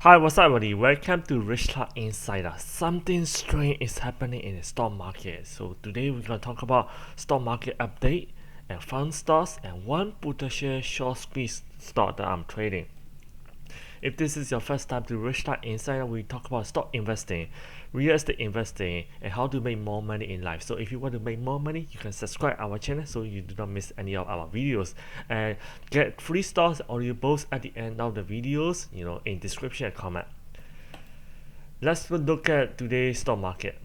Hi, what's up, everybody? Welcome to Rich Luck Insider. Something strange is happening in the stock market. So today we're gonna talk about stock market update and fund stocks and one potential short squeeze stock that I'm trading. If this is your first time to Rich Luck Insider, we talk about stock investing, real estate investing, and how to make more money in life. So if you want to make more money, you can subscribe our channel so you do not miss any of our videos and get free stocks audiobooks at the end of the videos, in description and comment. Let's look at today's stock market.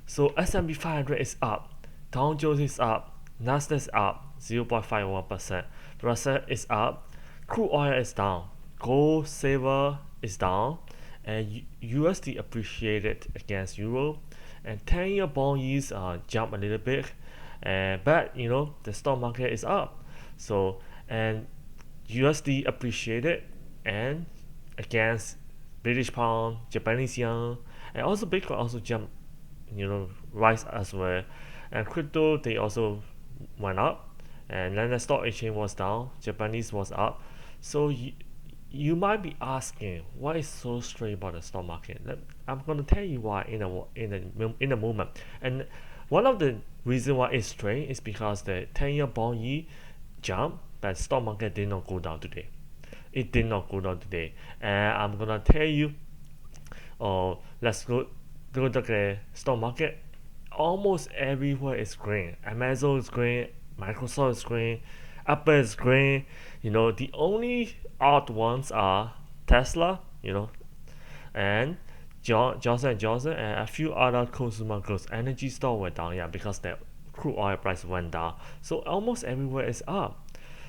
So S&P 500 is up, Dow Jones is up, Nasdaq is up 0.51%, Russell is up, crude oil is down, gold, silver is down, and USD appreciated against euro, and 10-year bond yields jumped a little bit, but the stock market is up. So and USD appreciated and against British pound, Japanese yen, and also Bitcoin also jumped, rise as well. And crypto they also went up, and then the stock exchange was down, Japanese was up. So you might be asking, what is so strange about the stock market? I'm going to tell you why in a moment. And one of the reasons why it's strange is because the 10-year bond yield jumped, but the stock market did not go down today. It did not go down today, and I'm gonna tell you. Let's go look at the stock market. Almost everywhere is green. Amazon is green. Microsoft is green. Apple is green. The only odd ones are Tesla. And Johnson & Johnson and a few other consumer goods. Energy store went down, because the crude oil price went down. So almost everywhere is up.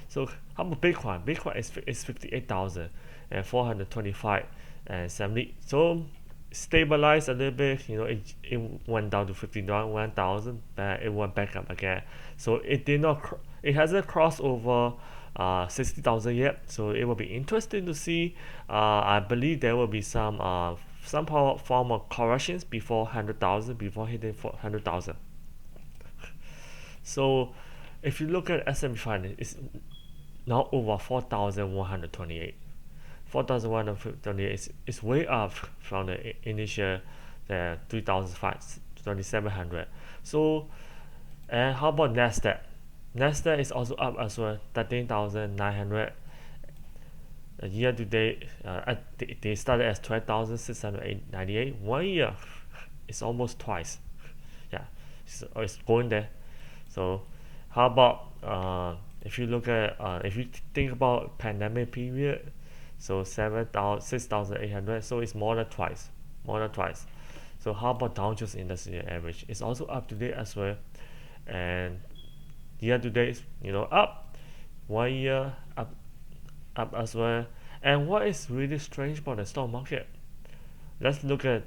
So how about Bitcoin? Bitcoin is 58,000 and 425 and 70. So stabilized a little bit. It went down to 51,000, but it went back up again. So it did not. It hasn't crossed over 60,000 yet. So it will be interesting to see. I believe there will be some form of corrections before 100,000, before hitting 100,000. So if you look at S&P 500, it's now over 4,128. 4,128 is way up from the initial 3,700. So, and how about Nasdaq? Nasdaq is also up as well, 13,900. Year to date, they started as 12,698. 1 year, it's almost twice. Yeah, it's going there. So, how about if you look at if you think about pandemic period, so 6,800, so it's more than twice. So how about Dow Jones Industrial Average? It's also up to date as well, and year to date, up. 1 year up as well. And what is really strange about the stock market? Let's look at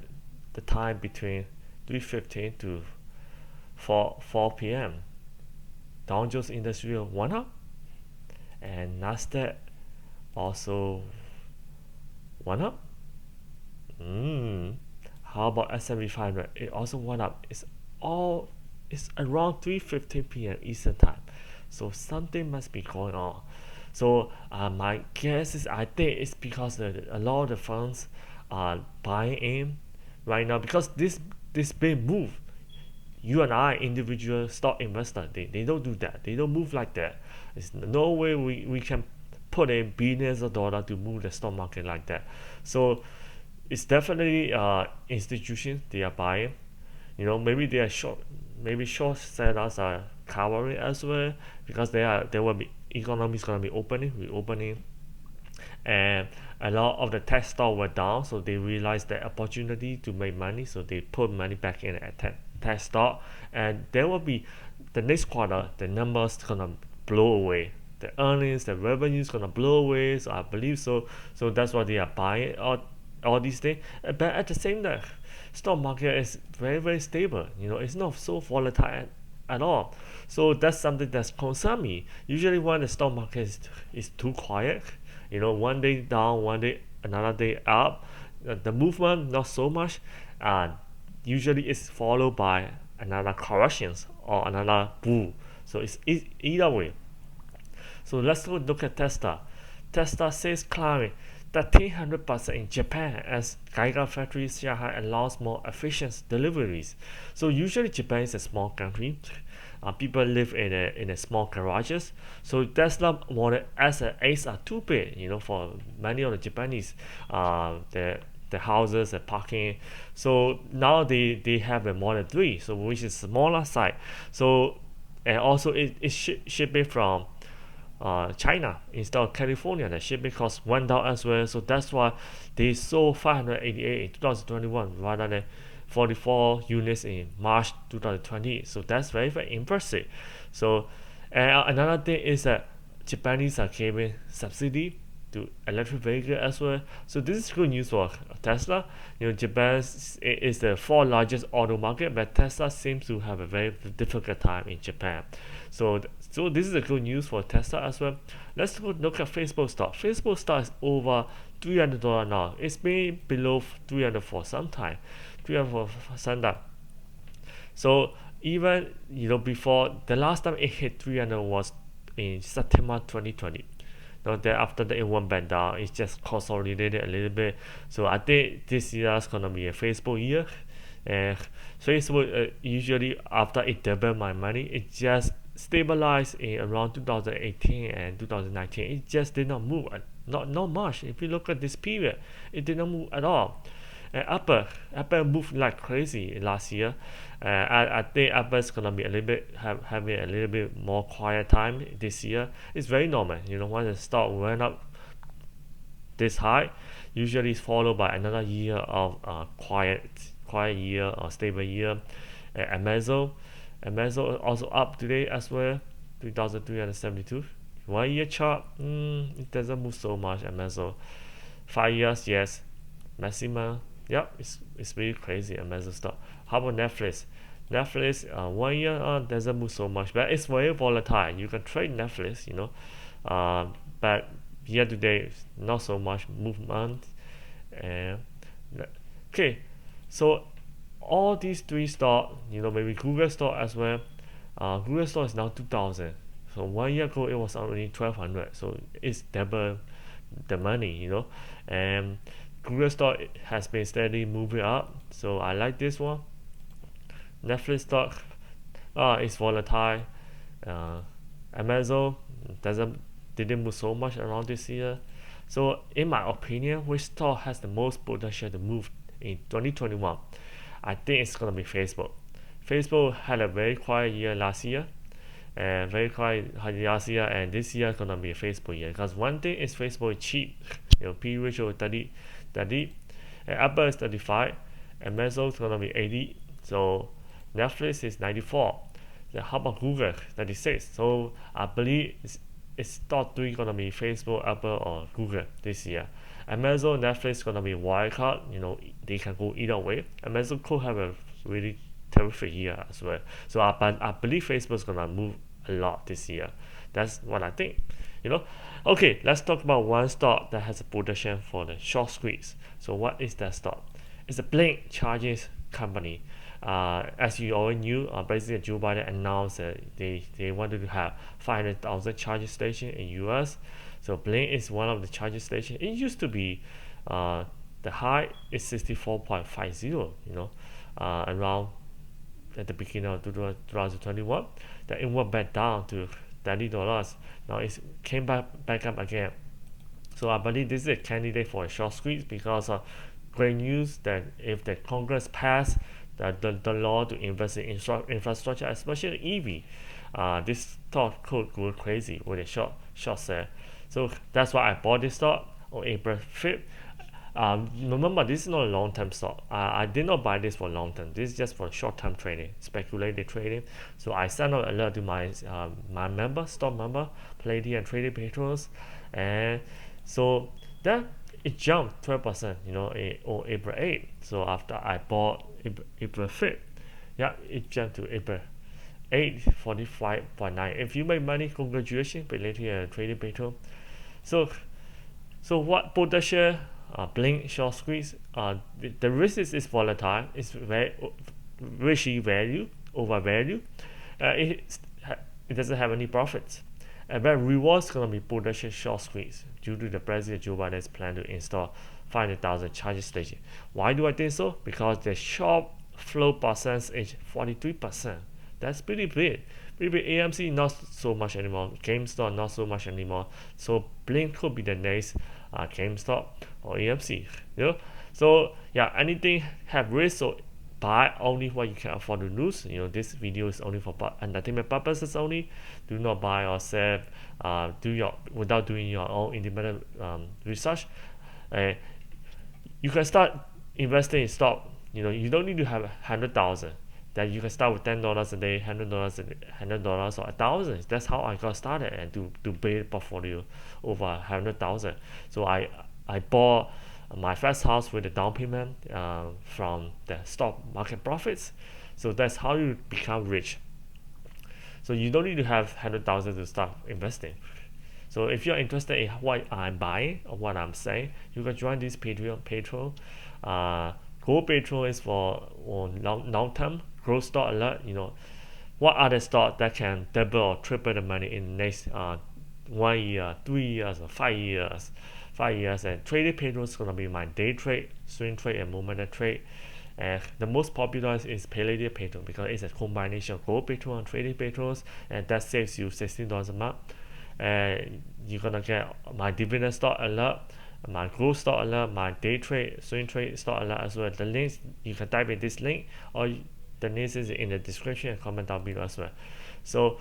the time between 3:15 to 4 p.m. Dow Jones Industrial went up, and Nasdaq also went up. How about S&P 500? It also went up. It's around 3:15 p.m. Eastern time, so something must be going on. So my guess is, I think it's because a lot of the funds are buying in right now, because this big move. You and I, individual stock investor, they don't do that. They don't move like that. There's no way we can put in billions of dollars to move the stock market like that. So it's definitely institutions, they are buying. Maybe they are short. Maybe short sellers are covering as well, because there will be economy is gonna be reopening, and a lot of the tech stocks were down, so they realized the opportunity to make money, so they put money back in at tech stock, and there will be the next quarter, the numbers gonna blow away, the earnings, the revenues gonna blow away. So I believe so. So that's why they are buying all these things. But at the same time, stock market is very, very stable. It's not so volatile at all. So that's something that's concern me. Usually when the stock market is too quiet, one day down, one day another day up, the movement not so much. Usually it's followed by another corrections or another bull. So it's either way. So let's go look at Tesla. Tesla says climbing. 1300% in Japan as Geiger Factory Shanghai allows more efficient deliveries. So usually Japan is a small country. People live in a small garages. So Tesla Model S and Ace are too big, for many of the Japanese. The houses, the parking. So now they have a Model 3, so which is smaller size. So and also it's shipping from China instead of California. The shipping cost went down as well, so that's why they sold 588 in 2021 rather than 44 units in March 2020. So that's very very impressive. So another thing is that Japanese are giving subsidy to electric vehicle as well. So this is good news for Tesla. Japan is the fourth largest auto market, but Tesla seems to have a very difficult time in Japan. So this is a good news for Tesla as well. Let's go look at Facebook stock. Facebook stock is over $300 now. It's been below 300 for some time. 300 for some time. So even before the last time it hit 300 was in September 2020. Then after that it went back down. It's just consolidated a little bit. So I think this year is gonna be a Facebook year. And Facebook usually after it doubled my money, it just stabilized in around 2018 and 2019. It just did not move, not much. If you look at this period, it did not move at all. And Apple moved like crazy last year. I think Apple's gonna be a little bit having a little bit more quiet time this year. It's very normal. When the stock went up this high, usually it's followed by another year of quiet year or stable year. Amazon also up today as well, 3,372. 1 year chart, it doesn't move so much. Amazon, 5 years, yes, maximum. Yep, it's really crazy. Amazon stock. How about Netflix? Netflix, 1 year doesn't move so much, but it's very volatile. You can trade Netflix, but year to date not so much movement. And okay, so all these three stock, maybe Google stock as well. Google stock is now 2,000. So 1 year ago it was only 1,200. So it's double the money, and Google stock has been steadily moving up, so I like this one. Netflix stock is volatile. Amazon didn't move so much around this year. So in my opinion, which stock has the most potential to move in 2021? I think it's gonna be Facebook. Facebook had a very quiet year last year, and this year is gonna be a Facebook year. Because one thing is Facebook is cheap. P ratio 30, and Apple is 35, Amazon is gonna be 80, so Netflix is 94. Then how about Google? 36. So I believe it's top 3 gonna be Facebook, Apple, or Google this year. Amazon, Netflix gonna be wild card. They can go either way. Amazon could have a really terrific year as well. So I believe Facebook's gonna move a lot this year. That's what I think. Okay, let's talk about one stock that has a potential for the short squeeze. So what is that stock? It's a Blink charging company. As you already knew, President Joe Biden announced that they wanted to have 500,000 charging stations in US. So Blink is one of the charging stations. It used to be the high is 64.50. Around at the beginning of 2021, then it went back down to $30. Now it came back up again. So I believe this is a candidate for a short squeeze because of great news that if the Congress passed the law to invest in infrastructure, especially EV, this stock could go crazy with a short sale. So that's why I bought this stock on April 5th. Remember, this is not a long-term stock. I did not buy this for long-term. This is just for short-term trading, speculative trading. So I sent out alert to my stock member, Palladium and Trading Patrons, and so then it jumped 12%. On April 8th. So after I bought April 5th, it jumped to April 8, 45.9. If you make money, congratulations, Palladium and Trading Patron. So what potential? Blink short squeeze. The risk is volatile. It's very risky value over value. It doesn't have any profits. And that rewards gonna be potential short squeeze due to the President Joe Biden's plan to install 500,000 charging stations. Why do I think so? Because the short flow percent is 43%. That's pretty big. Pretty big. AMC not so much anymore. GameStop not so much anymore. So Blink could be the next GameStop or AMC. You know. So yeah, anything have risk. So buy only what you can afford to lose. You know, this video is only for entertainment purposes only. Do not buy or sell. Without doing your own independent research. You can start investing in stock. You know, you don't need to have 100,000. That you can start with $10 a day, $100 $100 or 1,000. That's how I got started and to build a portfolio over 100,000. So I bought my first house with a down payment from the stock market profits. So that's how you become rich. So you don't need to have 100,000 to start investing. So if you're interested in what I'm buying or what I'm saying, you can join this Patreon. Gold Patreon is for long-term growth stock alert. You know, what are the stocks that can double or triple the money in the next 1 year, 3 years, or 5 years. 5 years. And trading Patreon is gonna be my day trade, swing trade, and momentum trade. And the most popular is Palladium Patreon because it's a combination of Gold Patreon and trading Patreons, and that saves you $16 a month. And you're gonna get my dividend stock alert, my growth stock alert, my day trade, swing trade stock alert as well. The links you can type in this link, or the links is in the description and comment down below as well. So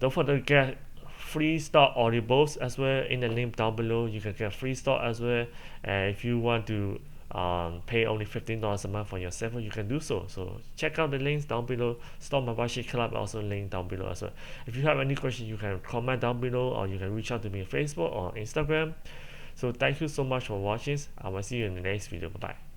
don't forget to get free stock audibles as well in the link down below. You can get free stock as well, and if you want to pay only $15 a month for yourself, you can do so. So check out the links down below. Stock Membership Club also link down below as well. If you have any questions, you can comment down below, or you can reach out to me on Facebook or Instagram. So thank you so much for watching. I will see you in the next video. Bye bye.